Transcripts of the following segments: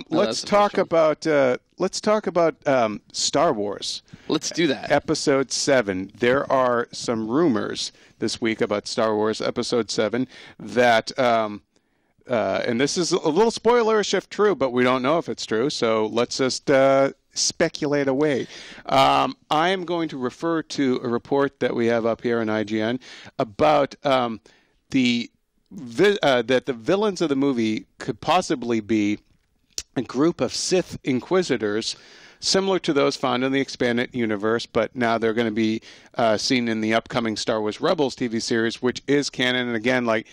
Let's talk about Star Wars. Let's do that. Episode 7. There are some rumors this week about Star Wars Episode 7 that, and this is a little spoilerish if true, but we don't know if it's true, so let's just speculate away. I am going to refer to a report that we have up here in IGN about that the villains of the movie could possibly be a group of Sith Inquisitors similar to those found in the expanded universe, but now they're going to be seen in the upcoming Star Wars Rebels TV series, which is canon. And again, like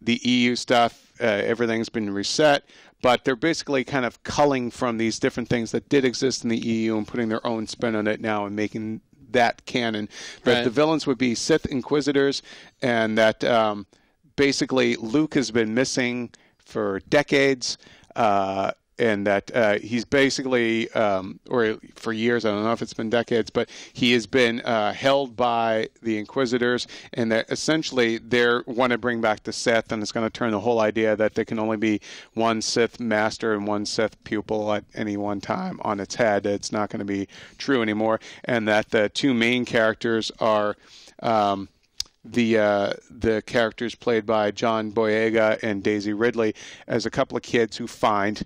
the EU stuff, everything's been reset, but they're basically kind of culling from these different things that did exist in the EU and putting their own spin on it now and making that canon. But the villains would be Sith Inquisitors, and that basically Luke has been missing for decades, and that he's basically, or for years, I don't know if it's been decades, but he has been held by the Inquisitors, and that essentially they want to bring back the Sith, and it's going to turn the whole idea that there can only be one Sith master and one Sith pupil at any one time on its head. It's not going to be true anymore, and that the two main characters are the characters played by John Boyega and Daisy Ridley as a couple of kids who find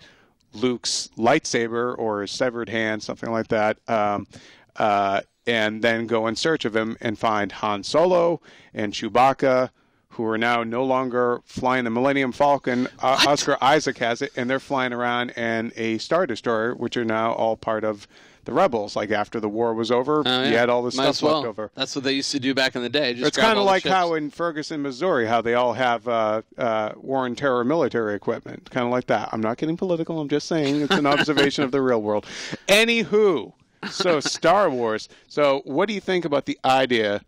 Luke's lightsaber or his severed hand, something like that, and then go in search of him and find Han Solo and Chewbacca, who are now no longer flying the Millennium Falcon. Oscar Isaac has it, and they're flying around in a Star Destroyer, which are now all part of the Rebels. Like after the war was over, you had all this stuff left over. That's what they used to do back in the day. Just it's kind of like how in Ferguson, Missouri, how they all have war and terror military equipment. Kind of like that. I'm not getting political. I'm just saying it's an observation of the real world. Anywho, so Star Wars. So what do you think about the idea?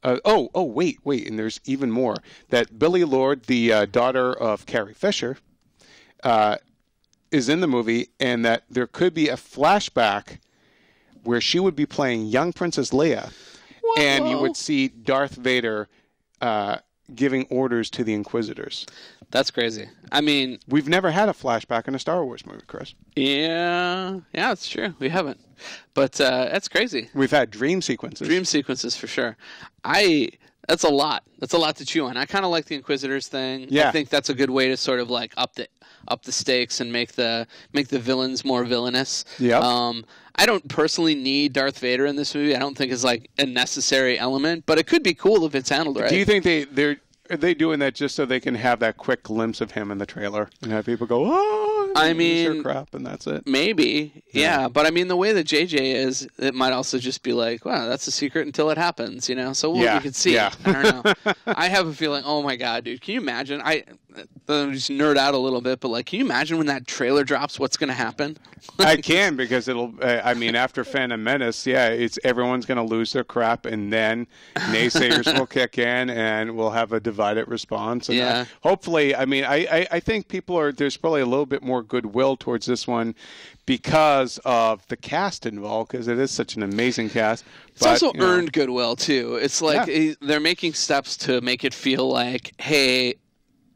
Wait, and there's even more. That Billie Lourd, the daughter of Carrie Fisher, is in the movie, and that there could be a flashback where she would be playing young Princess Leia, and you would see Darth Vader giving orders to the Inquisitors. That's crazy. I mean, we've never had a flashback in a Star Wars movie, Chris. Yeah, it's true. We haven't. But that's crazy. We've had dream sequences. Dream sequences for sure. That's a lot. That's a lot to chew on. I kind of like the Inquisitors thing. Yeah. I think that's a good way to sort of like up the stakes and make the villains more villainous. Yeah. I don't personally need Darth Vader in this movie. I don't think it's like a necessary element, but it could be cool if it's handled right. Do you think are they doing that just so they can have that quick glimpse of him in the trailer and have people go, oh, I mean, crap, and that's it? Maybe, yeah. But I mean, the way that JJ is, it might also just be like, wow, that's a secret until it happens, you know? So we can see. Yeah. I don't know. I have a feeling, oh my God, dude, can you imagine? I just nerd out a little bit, but like, can you imagine when that trailer drops, what's going to happen? I can, because it'll, I mean, after Phantom Menace, everyone's going to lose their crap, and then naysayers will kick in, and we'll have a divided response. And hopefully, I mean, I think there's probably a little bit more goodwill towards this one because of the cast involved, because it is such an amazing cast. It's also earned goodwill, too. It's like they're making steps to make it feel like, hey,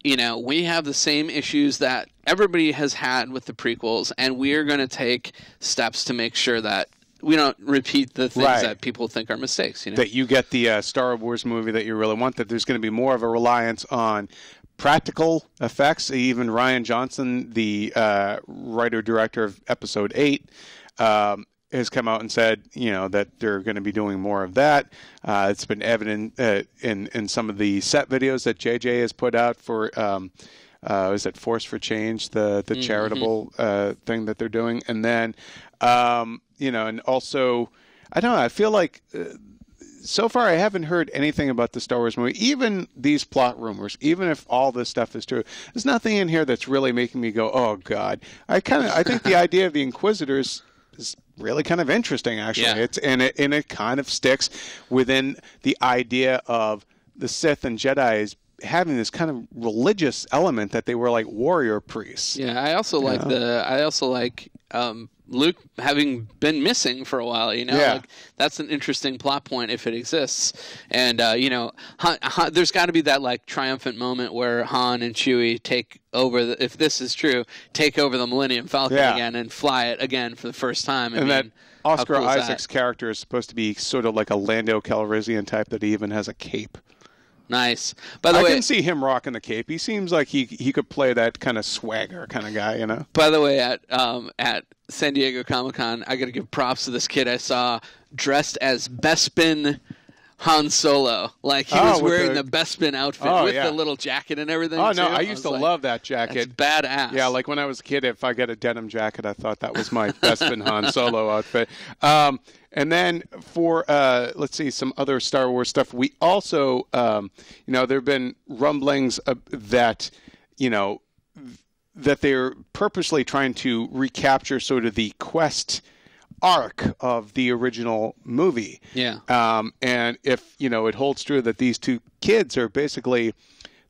you know, we have the same issues that everybody has had with the prequels, and we're going to take steps to make sure that we don't repeat the things that people think are mistakes. You know? That you get the Star Wars movie that you really want, that there's going to be more of a reliance on practical effects. Even Rian Johnson, the writer-director of Episode 8, has come out and said, you know, that they're going to be doing more of that. It's been evident in some of the set videos that JJ has put out for, is it Force for Change, the charitable thing that they're doing. And then, you know, and also, I don't know, I feel like so far I haven't heard anything about the Star Wars movie, even these plot rumors, even if all this stuff is true. There's nothing in here that's really making me go, oh, God. I think the idea of the Inquisitors is really kind of interesting, actually. Yeah. It kind of sticks within the idea of the Sith and Jedi having this kind of religious element that they were like warrior priests. Yeah, I also like Luke having been missing for a while, like that's an interesting plot point if it exists. And, Han, there's got to be that like triumphant moment where Han and Chewie take over, if this is true, take over the Millennium Falcon again and fly it again for the first time. That Oscar Isaac's character is supposed to be sort of like a Lando Calrissian type that he even has a cape. Nice. By the way, I can see him rocking the cape. He seems like he could play that kind of swagger kind of guy, By the way, at San Diego Comic-Con, I got to give props to this kid I saw dressed as Bespin Han Solo. Like he was wearing the Bespin outfit with the little jacket and everything. Oh, no, I used to love that jacket. That's badass. Yeah, like when I was a kid, if I get a denim jacket, I thought that was my Bespin Han Solo outfit. And then for, let's see, some other Star Wars stuff, we also, there have been rumblings that, that they're purposely trying to recapture sort of the quest arc of the original movie. Yeah. And if, it holds true that these two kids are basically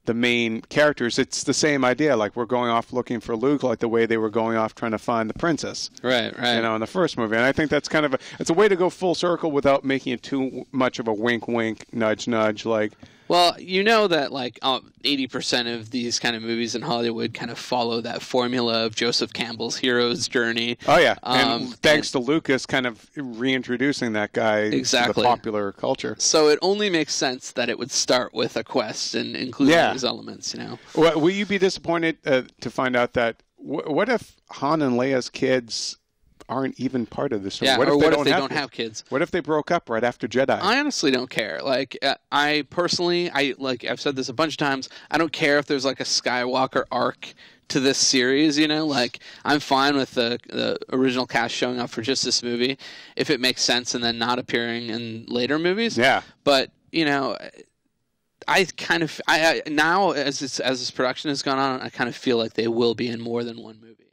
the main characters, it's the same idea. Like we're going off looking for Luke, like the way they were going off trying to find the princess. Right. In the first movie. And I think that's kind of it's a way to go full circle without making it too much of a wink, wink, nudge, nudge. Like, well, that like 80% of these kind of movies in Hollywood kind of follow that formula of Joseph Campbell's hero's journey. Oh yeah, and thanks to Lucas kind of reintroducing that guy to the popular culture. So it only makes sense that it would start with a quest and include these elements. Well, will you be disappointed to find out that what if Han and Leia's kids aren't even part of the story? Yeah, what if they don't have kids? What if they broke up right after Jedi? I honestly don't care. Like, I personally, I've said this a bunch of times, I don't care if there's like a Skywalker arc to this series, Like, I'm fine with the original cast showing up for just this movie if it makes sense and then not appearing in later movies. Yeah. But, I kind of now as this production has gone on, I kind of feel like they will be in more than one movie.